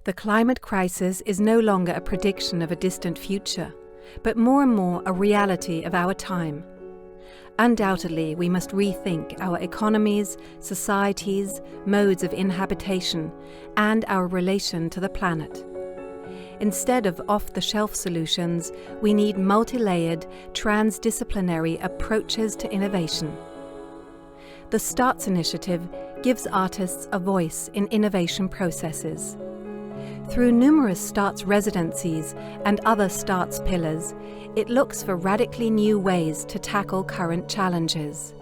The climate crisis is no longer a prediction of a distant future, but more and more a reality of our time. Undoubtedly, we must rethink our economies, societies, modes of inhabitation, and our relation to the planet. Instead of off-the-shelf solutions, we need multi-layered, transdisciplinary approaches to innovation. The STARTS initiative gives artists a voice in innovation processes. Through numerous STARTS residencies and other STARTS pillars, it looks for radically new ways to tackle current challenges.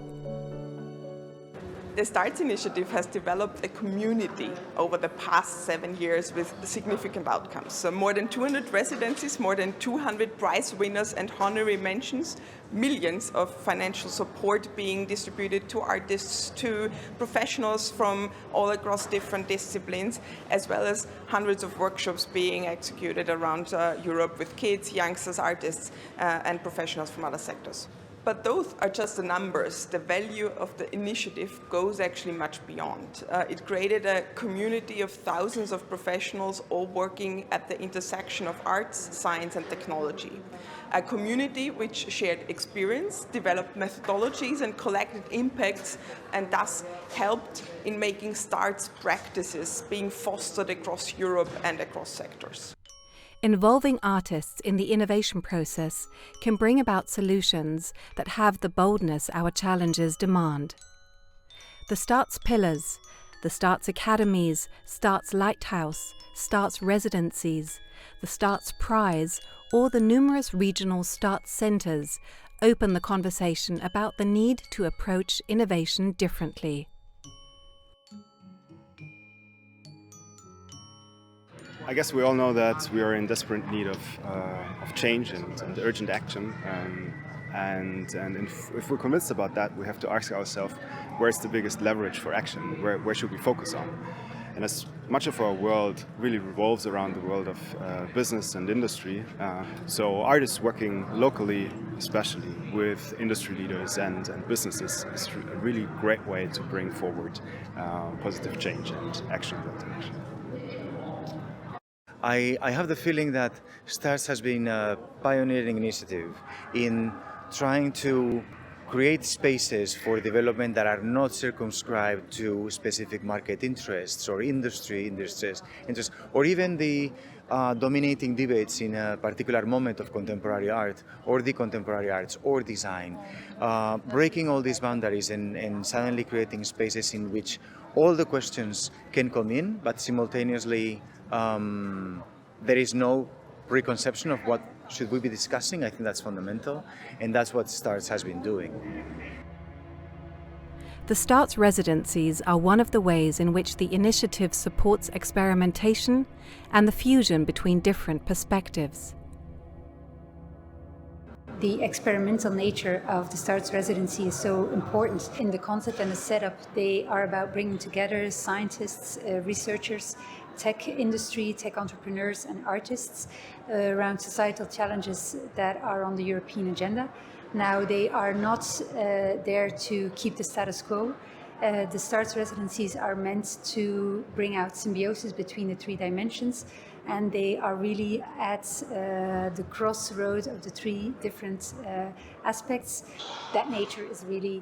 The STARTS initiative has developed a community over the past 7 years with significant outcomes. So more than 200 residencies, more than 200 prize winners and honorary mentions, millions of financial support being distributed to artists, to professionals from all across different disciplines, as well as hundreds of workshops being executed around Europe with kids, youngsters, artists, and professionals from other sectors. But those are just the numbers. The value of the initiative goes actually much beyond. It created a community of thousands of professionals all working at the intersection of arts, science and technology. A community which shared experience, developed methodologies and collected impacts, and thus helped in making STARTS practices being fostered across Europe and across sectors. Involving artists in the innovation process can bring about solutions that have the boldness our challenges demand. The STARTS pillars, the STARTS academies, STARTS Lighthouse, STARTS residencies, the STARTS Prize, or the numerous regional STARTS centres open the conversation about the need to approach innovation differently. I guess we all know that we are in desperate need of change and urgent action. And if we're convinced about that, we have to ask ourselves, where's the biggest leverage for action? Where should we focus on? And as much of our world really revolves around the world of business and industry, so artists working locally, especially with industry leaders and businesses, is a really great way to bring forward positive change and action in that direction. I have the feeling that STARTS has been a pioneering initiative in trying to create spaces for development that are not circumscribed to specific market interests or industry interests, or even the dominating debates in a particular moment of contemporary art or the contemporary arts or design. Breaking all these boundaries and suddenly creating spaces in which all the questions can come in, but simultaneously there is no preconception of what should we be discussing. I think that's fundamental, and that's what STARTS has been doing. The STARTS residencies are one of the ways in which the initiative supports experimentation and the fusion between different perspectives. The experimental nature of the STARTS residency is so important. In the concept and the setup, they are about bringing together scientists, researchers, tech industry, tech entrepreneurs and artists around societal challenges that are on the European agenda. Now, they are not there to keep the status quo. The STARTS residencies are meant to bring out symbiosis between the three dimensions, and they are really at the crossroad of the three different aspects. That nature is really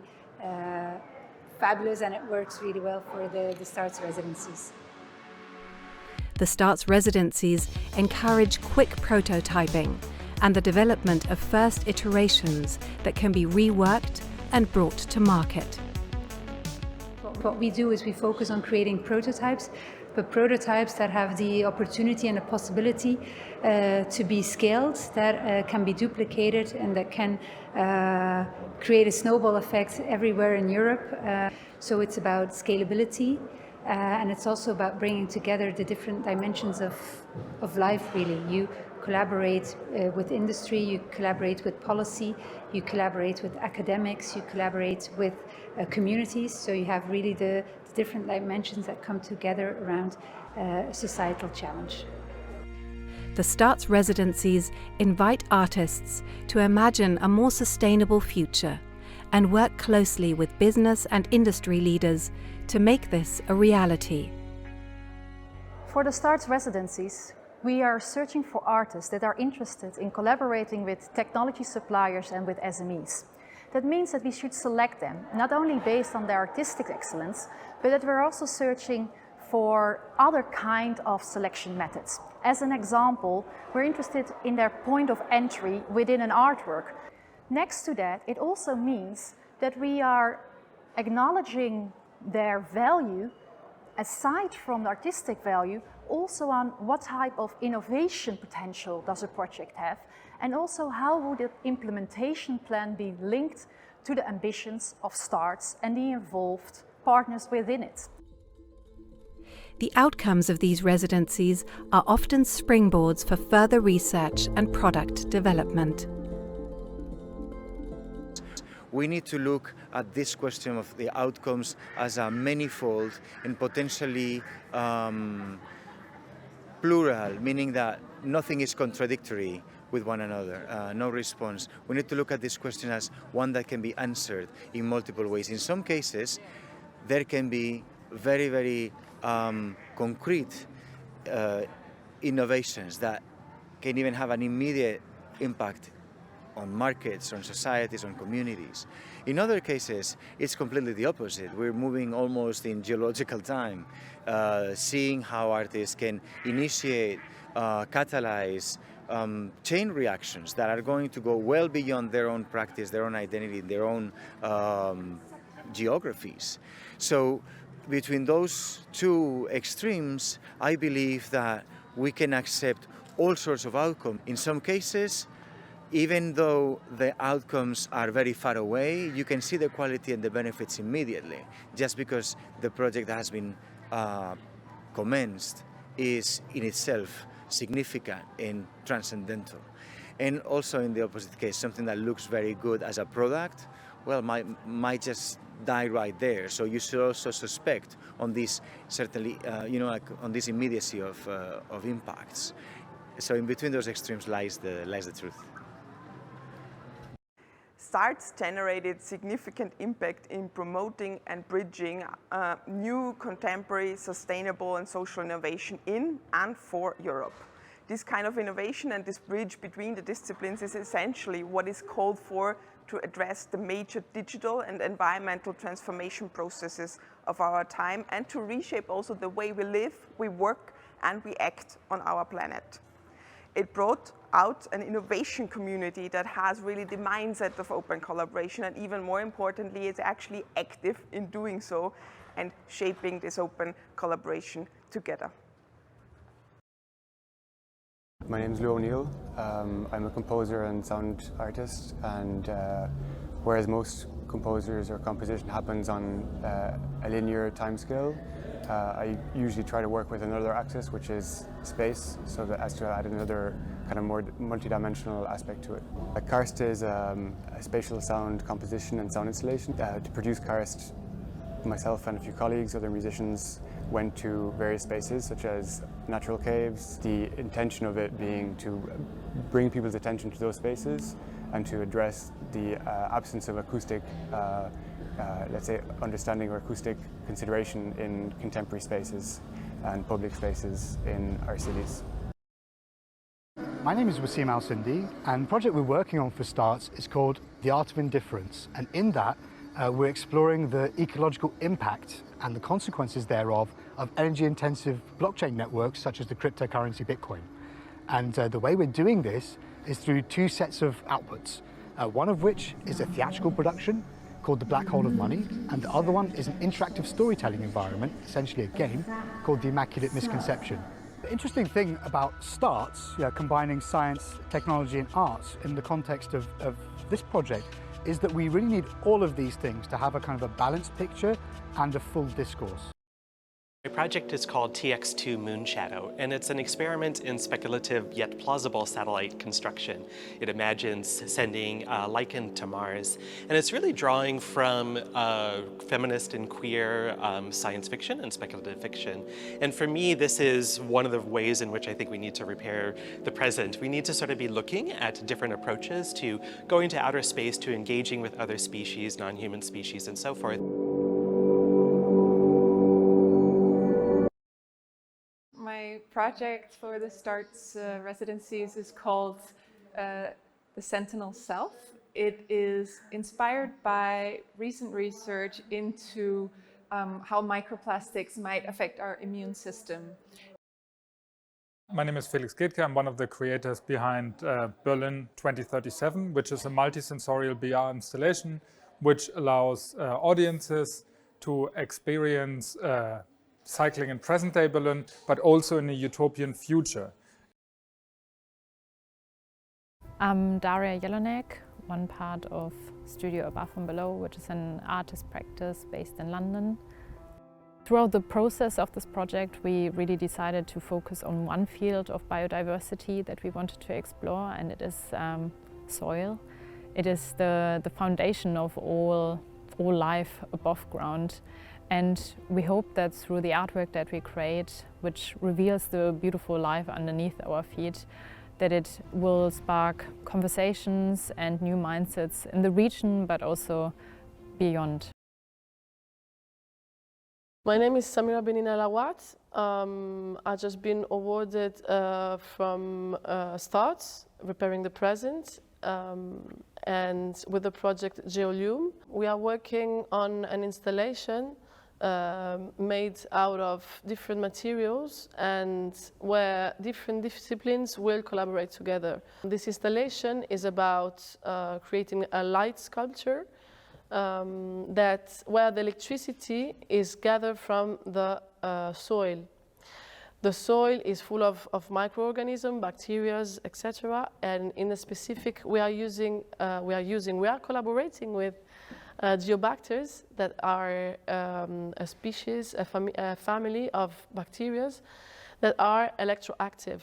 fabulous, and it works really well for the STARTS residencies. The STARTS residencies encourage quick prototyping and the development of first iterations that can be reworked and brought to market. What we do is we focus on creating prototypes, but prototypes that have the opportunity and the possibility to be scaled, that can be duplicated and that can create a snowball effect everywhere in Europe. So it's about scalability. And it's also about bringing together the different dimensions of life, really. You collaborate with industry, you collaborate with policy, you collaborate with academics, you collaborate with communities. So you have really the different dimensions that come together around a societal challenge. The STARTS residencies invite artists to imagine a more sustainable future and work closely with business and industry leaders to make this a reality. For the STARTS residencies, we are searching for artists that are interested in collaborating with technology suppliers and with SMEs. That means that we should select them, not only based on their artistic excellence, but that we're also searching for other kind of selection methods. As an example, we're interested in their point of entry within an artwork. Next to that, it also means that we are acknowledging their value, aside from the artistic value, also on what type of innovation potential does a project have, and also how would the implementation plan be linked to the ambitions of STARTS and the involved partners within it. The outcomes of these residencies are often springboards for further research and product development. We need to look at this question of the outcomes as a manifold and potentially plural, meaning that nothing is contradictory with one another, no response. We need to look at this question as one that can be answered in multiple ways. In some cases, there can be very, very concrete innovations that can even have an immediate impact on markets, on societies, on communities. In other cases, it's completely the opposite. We're moving almost in geological time, seeing how artists can initiate, catalyze chain reactions that are going to go well beyond their own practice, their own identity, their own geographies. So between those two extremes, I believe that we can accept all sorts of outcomes. In some cases, even though the outcomes are very far away, you can see the quality and the benefits immediately, just because the project that has been commenced is in itself significant and transcendental. And also in the opposite case, something that looks very good as a product, well, might just die right there. So you should also suspect on this, certainly, on this immediacy of impacts. So in between those extremes lies the truth. STARTS generated significant impact in promoting and bridging new, contemporary, sustainable and social innovation in and for Europe. This kind of innovation and this bridge between the disciplines is essentially what is called for to address the major digital and environmental transformation processes of our time and to reshape also the way we live, we work and we act on our planet. It brought out an innovation community that has really the mindset of open collaboration, and even more importantly, it's actually active in doing so and shaping this open collaboration together. My name is Lou O'Neill. I'm a composer and sound artist, and whereas most composers or composition happens on a linear timescale, I usually try to work with another axis, which is space, so that as to add another kind of more multidimensional aspect to it. Karst is a spatial sound composition and sound installation. To produce Karst, myself and a few colleagues, other musicians, went to various spaces such as natural caves. The intention of it being to bring people's attention to those spaces and to address the absence of acoustic let's say, understanding or acoustic consideration in contemporary spaces and public spaces in our cities. My name is Wasim Al-Sindi, and the project we're working on for STARTS is called The Art of Indifference, and in that we're exploring the ecological impact and the consequences thereof of energy-intensive blockchain networks such as the cryptocurrency Bitcoin. And the way we're doing this is through two sets of outputs, one of which is a theatrical production called The Black Hole of Money, and the other one is an interactive storytelling environment, essentially a game, called The Immaculate Misconception. The interesting thing about STARTS, combining science, technology and arts in the context of this project, is that we really need all of these things to have a kind of a balanced picture and a full discourse. My project is called TX2 Moonshadow, and it's an experiment in speculative yet plausible satellite construction. It imagines sending lichen to Mars, and it's really drawing from feminist and queer science fiction and speculative fiction. And for me, this is one of the ways in which I think we need to repair the present. We need to sort of be looking at different approaches to going to outer space, to engaging with other species, non-human species, and so forth. My project for the STARTS residencies is called the Sentinel Self. It is inspired by recent research into how microplastics might affect our immune system. My name is Felix Gedke. I'm one of the creators behind Berlin 2037, which is a multisensorial VR installation which allows audiences to experience cycling in present-day Berlin, but also in a utopian future. I'm Daria Jelonek, one part of Studio Above and Below, which is an artist practice based in London. Throughout the process of this project, we really decided to focus on one field of biodiversity that we wanted to explore, and it is soil. It is the foundation of all life above ground. And we hope that through the artwork that we create, which reveals the beautiful life underneath our feet, that it will spark conversations and new mindsets in the region, but also beyond. My name is Samira Benina Lawat. I've just been awarded from STARTS, Repairing the Present, and with the project Geolume. We are working on an installation made out of different materials and where different disciplines will collaborate together. This installation is about creating a light sculpture where the electricity is gathered from the soil. The soil is full of microorganisms, bacteria, etc. And in a specific, we are collaborating with geobacters that are a species, a family of bacteria that are electroactive.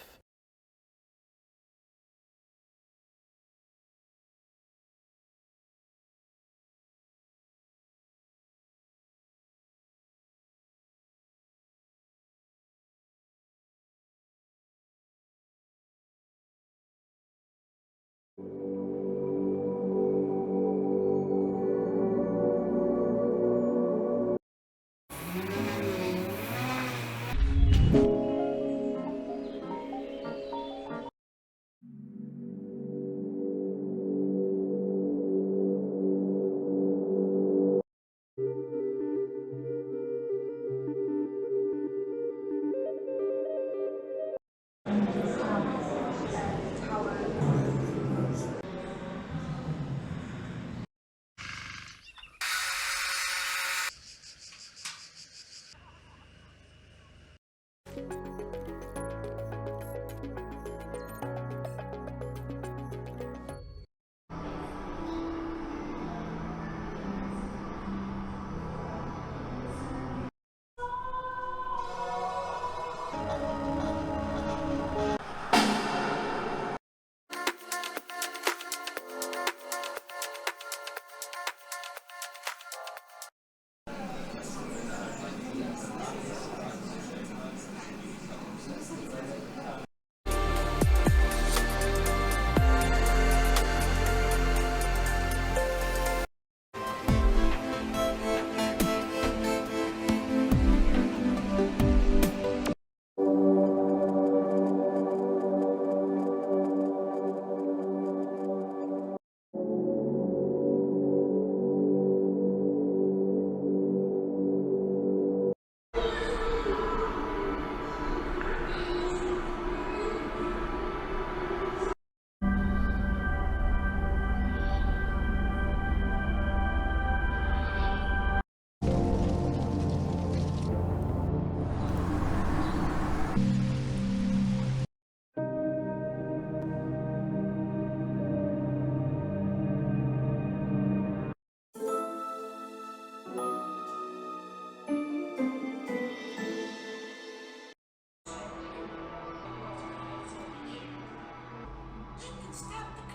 Stop the